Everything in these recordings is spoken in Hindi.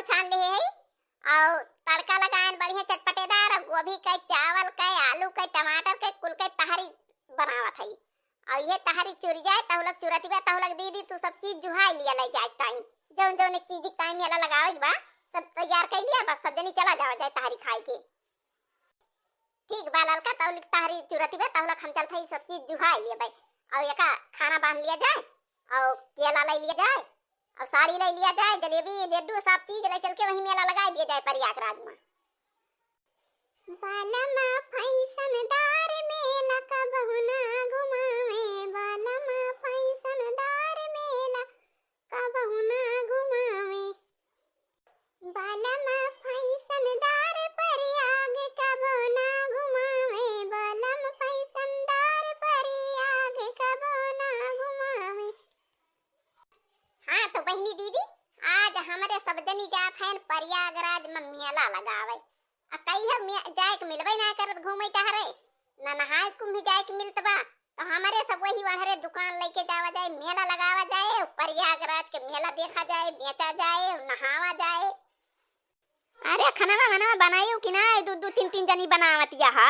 छान ले है और तड़का लगाए बढ़िया चटपटेदार गोभी के चावल के आलू के टमाटर के कुल के तहरी बनावत है। और ये तहरी चुरी जाए तब लग चुरती बा तब लग दीदी तू सब चीज जुहा लिया ले जाए टाइम जौन जौन एक चीज टाइम मेला लगावे बा सब तैयार कर लिया बस सब जनी चला जाओ जाए तहरी खाए के। ठीक बा ललका तब लग तहरी चुरती बा तब लग हम चलते ही सब चीज जुहा लिया भाई और एका खाना बांध लिया जाए और केला ले लिया जाए और साड़ी ले लिया जाए जलेबी लड्डू सब चीज ले चल के वही मेला लगा दिया जाए प्रयागराज में। बालमा फैशनदार मेला कबहु ना घुमावे बालमा फैशनदार मेला कबहु ना घुमावे बालमा फैशनदार प्रयाग कबहु ना घुमावे बालम फैशनदार प्रयाग कबहु ना घुमावे। हाँ तो बहनी दीदी आज हमारे सब जनी जात हैं प्रयागराज में मेला लगावे जाए के मिलबे ना करत घूमे टहरे ना नहाए कुम भी जाए के मिलत बा तो हमारे सब वही वहरे दुकान लेके जावा जाए मेला लगावा जाए प्रयागराज के मेला देखा जाए बेचा जाए नहावा जाए। अरे खाना बनाई कि ना दो दो तीन तीन जनी बनावत हा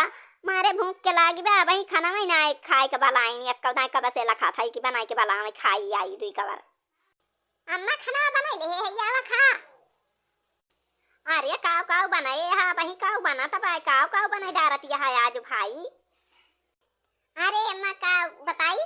मारे भूख के लागी बा वही खाना में ना खाए के बलाई एक कदा का बसेला खाता कि बनाई के बला में खाई आई दुई कवर अम्मा खाना बनाई ले है यावा खा। अरे काव काव बनाए हा वही काव बना तब काव बनाए डारत है आज भाई। अरे अम्मा काव बताई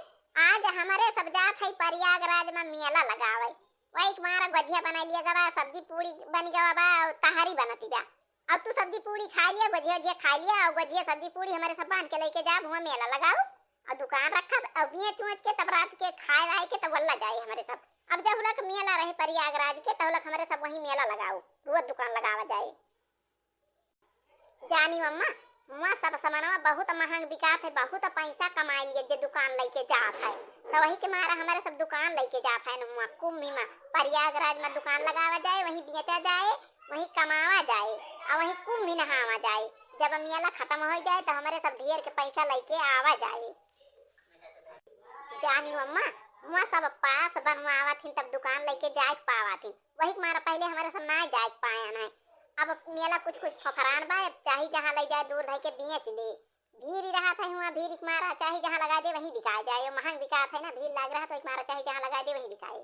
आज हमारे सब जात है प्रयागराज में मेला लगावे वही मारा गजिया बना लिया गवा सब्जी पूरी बन गवा बा तहारी बनती बा अब तू सब्जी पूरी खा लिया गजिया खा लिया और गजिया सब्जी पूरी हमारे सब बांध के लेके जा वहाँ मेला लगाओ और दुकान रखा अब ये चूच के तब रात के खाए वाए के तब वल्ला जाए हमारे सब अब जब हुलक मेला रहे प्रयागराज के तब हुलक हमारे सब वही मेला लगाओ रोज दुकान लगावा जाए। जानी अम्मा वहाँ सब सामानवा बहुत महंग बिकात है बहुत पैसा कमाई लिए जे दुकान लेके जात है तो वही के मारा हमारे सब दुकान लेके जात है वहाँ कुंभ में प्रयागराज में दुकान लगावा जाए वही बेचा जाए वही कमावा जाए और वही कुंभ में नहावा जाए जब मेला खत्म हो जाए तो हमारे सब ढेर के पैसा लेके आवा जाए। जानी अम्मा वहाँ सब पास बनवावा थी तब दुकान लेके जाए पावा थी वही मारा पहले हमारे सब ना जाए पाया ना अब मेला कुछ फफरान बा चाहे जहाँ ले जाए दूर रह के बेच ले भीड़ रहा था वहाँ भीड़ मारा चाहे जहाँ लगा दे वही बिका जाए महंग बिका था ना भीड़ लग रहा तो एक मारा चाहे जहाँ लगा दे वही बिकाए।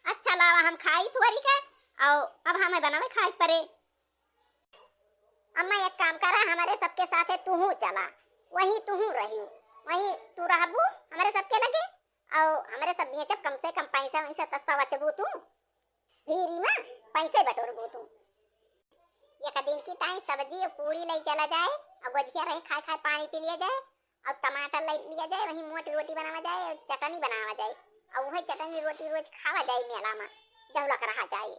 अच्छा लावा हम खाई थोड़ी का और अब हमें बनावे खाई परे। अम्मा एक काम करा हमारे सबके साथ तू चला वही तू रही वही तू रहबू हमारे सबके लगे और हमारे सब बेचब कम से कम पैसा वैसे तस्सा बचबू तू भीरी में पैसे बटोरबू तू एक दिन की टाइम सब्जी पूरी ले चला जाए और गजिया रही खाए खाए पानी पी लिया जाए और टमाटर ले लिया जाए वही मोटी रोटी बनावा जाए और चटनी बनावा जाए और वही चटनी रोटी रोज खावा जाए मेला में जब लग रहा जाए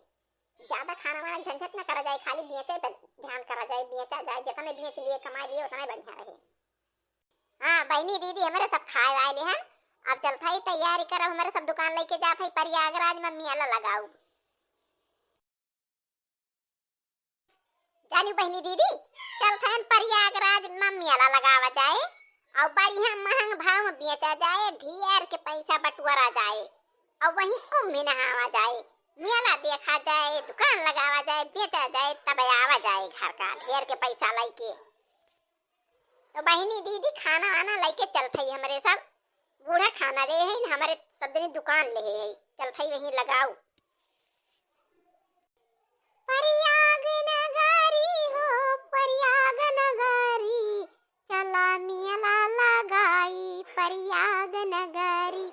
ज्यादा खाना वाला झंझट न करा जाए खाली बेचे पर ध्यान करा जाए बेचा जाए जितने बेच लिए कमा लिए उतना बढ़िया रहे। हाँ बहनी दीदी हमारे सब खाए वाले हैं अब चलता ही तैयारी करो हमारे सब दुकान लेके जाते प्रयागराज में मेला लगाओ। जानी बहनी दीदी चलते हैं प्रयागराज में मेला लगावा जाए और बढ़िया महंग भाव में बेचा जाए ढेर के पैसा बटुरा जाए और वही कुंभ में नहावा जाए मेला देखा जाए दुकान लगावा जाए बेचा जाए तब आवा जाए घर का ढेर के पैसा लेके। तो बहनी दीदी खाना वाना लेके चलते हमारे सब बूढ़ा खाना ले है हमारे सब दिन दुकान ले है चलते वहीं लगाओ। प्रयाग नगरी हो प्रयाग नगरी चला मेला लगाई प्रयाग नगरी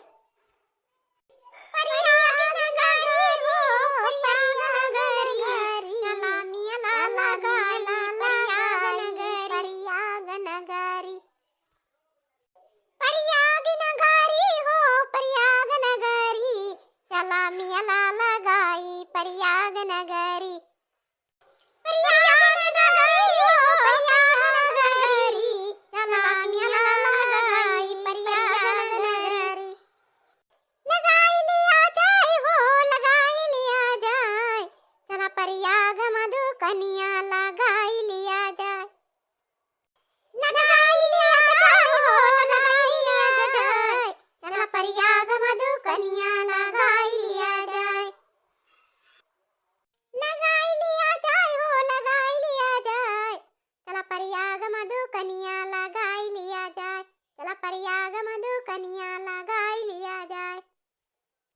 मधु कनिया लगाई लिया जाए, चला प्रयाग मधु कनिया लगाई लिया जाए,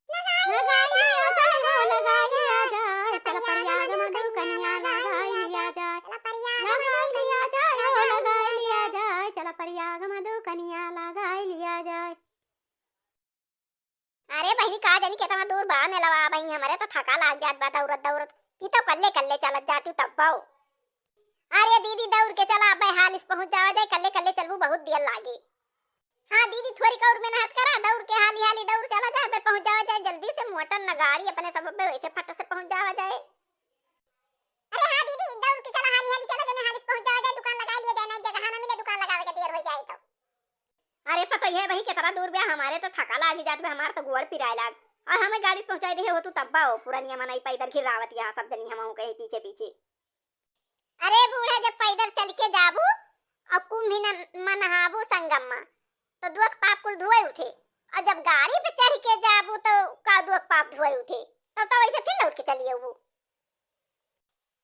लगाई लिया जाए हो लगाई लिया जाए, चला प्रयाग मधु कनिया लगाई लिया जाए, लगाई लिया जाए हो लगाई लिया जाए, चला प्रयाग मधु कनिया लगाई लिया जाए। अरे बहनी का जानी कितना दूर बा मेलवा बहनी, हमारे तो थका लाग जात बा दौड़त दौड़त की तो कल्ले कल्ले चलत जाती तब बाऊ। अरे दीदी दौड़ के चला अब हाल इस पहुंच जावा जाए, कल्ले कल्ले चलबू बहुत देर लागे। हाँ दीदी थोड़ी और मेहनत करा, दौड़ के हाली हाली दौड़ चला जाए बे पहुंच जावा जाए जल्दी से, मोटर न गाड़ी अपने सब पे वैसे फट से पहुंच जावा जाए। अरे हाँ दीदी दौड़ के चला हाली हाली चला जने हाल इस पहुंच जावा जाए, दुकान लगा लिए जाए, जगह ना मिले दुकान लगावे के देर हो जाए तो। अरे पता है भाई कितना दूर बे, हमारे तो थका लागी जात बे, हमार तो गोड़ पिराए लाग, और हमें गाड़ी से पहुंचाई दे हो तू तब्बा हो पूरा नियम नहीं पैदल घिरावत यहाँ सब जनी हम कहीं पीछे पीछे। अरे बूढ़ा जब पैदल चल के जाबू और कुंभी न नहाबू संगम में तो दुख पाप कुल धुए उठे, और जब गाड़ी पे चढ़ के जाबू तो का दुख पाप धुए उठे, तब तो वैसे फिर लौट के चलिए वो।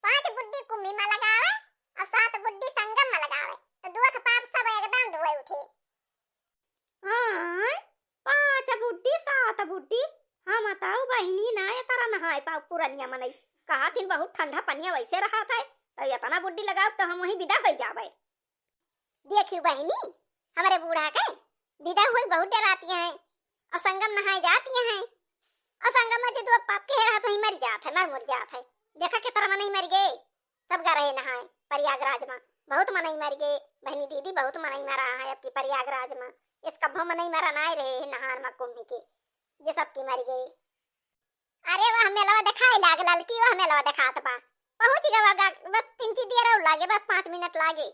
5 गुड्डी कुंभी में लगावे और 7 गुड्डी संगम में लगावे तो दुख पाप सब एकदम धुए उठे। हाँ 5 बुड्डी 7 बुड्डी, हाँ बताओ बहनी ना ये तरह नहाए पाओ पूरा नियम नहीं, कहा थी बहुत ठंडा पनिया वैसे रहा था तो इतना बुड्डी लगाओ तो हम वहीं विदा हो जावे। देखियो बहनी हमारे बूढ़ा के विदा हुई बहुत देर आती हैं और संगम नहाए जाती हैं, और संगम में जो पाप के रहा तो ही मर जात है, मर जात है। देखा के तरह नहीं मर गए सब गा रहे नहाए प्रयागराज में, बहुत मनई मर गए बहनी दीदी, बहुत मनई मरा है अब की प्रयागराज में, इस कब्बों में नहीं मरा ना रहे नहार में कुंभ के ये सब की मर गए। अरे वह मेलवा दिखाई लाग ललकी, वह मेलवा दिखात बा पहुंच गवा बस 3 देर और लागे, बस 5 मिनट लागे।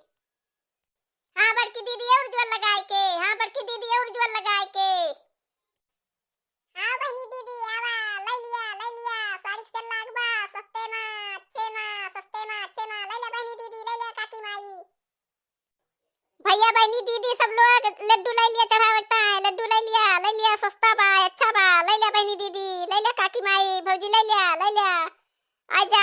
हाँ बड़की दीदी और ज्वेल लगाए के, हाँ बड़की दीदी और ज्वेल लगाए के। हाँ बहनी दीदी आवा ले लिया साड़ी चल लागबा सस्ते में अच्छे में, सस्ते में अच्छे में ले ले बहनी दीदी, ले ले काकी माई भैया बहनी दीदी सब लोग लड्डू ले लिया चढ़ावता है, लड्डू ले लिया सस्ता बा अच्छा बा, ले ले बहनी दीदी, ले ले काकी माई भौजी ले लिया आजा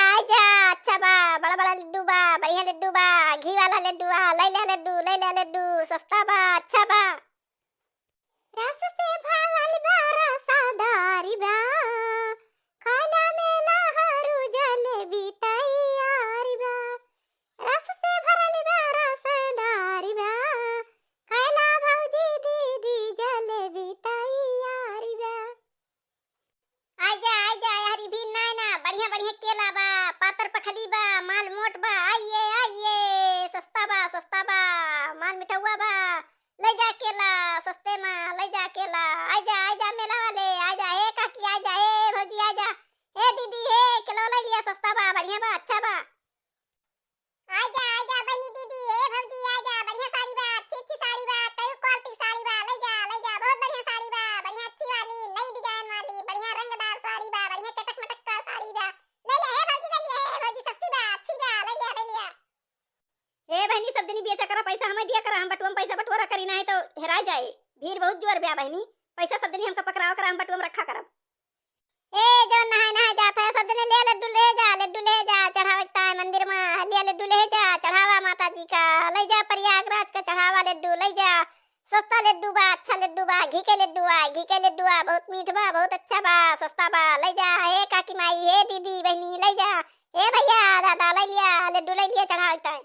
अच्छा बा, बड़ा बड़ा लड्डू बा, बढ़िया लड्डू बा, घी वाला लड्डू बा, ले ले लड्डू सस्ता बा अच्छा बा। रस से भरल बा रसादारी बा, खाला मेला हरू जलेबी तैयारी बा, रस से भरल बा रसादारी बा, खाला भौजी दीदी जलेबी तैयारी बा। आजा हरी भी ना बढ़िया बढ़िया केला बा, पातर पखली बा, माल मोट बा, आइए सस्ता बा माल मिठुआ बा, ले जा केला सस्ते में ले जा केला, आजा मेला वाले आजा, हे काकी आजा, हे भौजी आजा, हे दीदी हे केला ले लिया सस्ता बा बढ़िया बा अच्छा बा। आजा बहनी दीदी हे भौजी आजा, बढ़िया साड़ी बा अच्छी साड़ी बा, कई क्वालिटी साड़ी बा, ले जा बहुत बढ़िया साड़ी बा, बढ़िया अच्छी वाली नई डिजाइन वाली बढ़िया रंगदार साड़ी बा, बढ़िया चटक मटक का साड़ी बा, ले ले हे भौजी सस्ती बा अच्छी बा, ले लिया। ए बहनी सब जनी बेचा करा पैसा हमें दिया करा, हम बटुआ पैसा बटोरा करी ना है तो हेरा जाए, भीड़ बहुत जोर बा बहनी, पैसा सब जनी हमका पकड़ाओ करा, हम बटुआ में रखा करब। ए जो नहाए जाता है सब जने ले लड्डू ले जा चढ़ावता है मंदिर में, ले लड्डू ले जा चढ़ावा माता जी का, ले जा प्रयागराज का चढ़ावा लड्डू ले जा, सस्ता लड्डू बा अच्छा लड्डू बा, घी के लड्डू आ बहुत मीठ बा बहुत अच्छा बा सस्ता बा, ले जा हे काकी माई हे दीदी बहनी ले जा, हे भैया दादा ले लिया लड्डू ले लिया चढ़ावता है।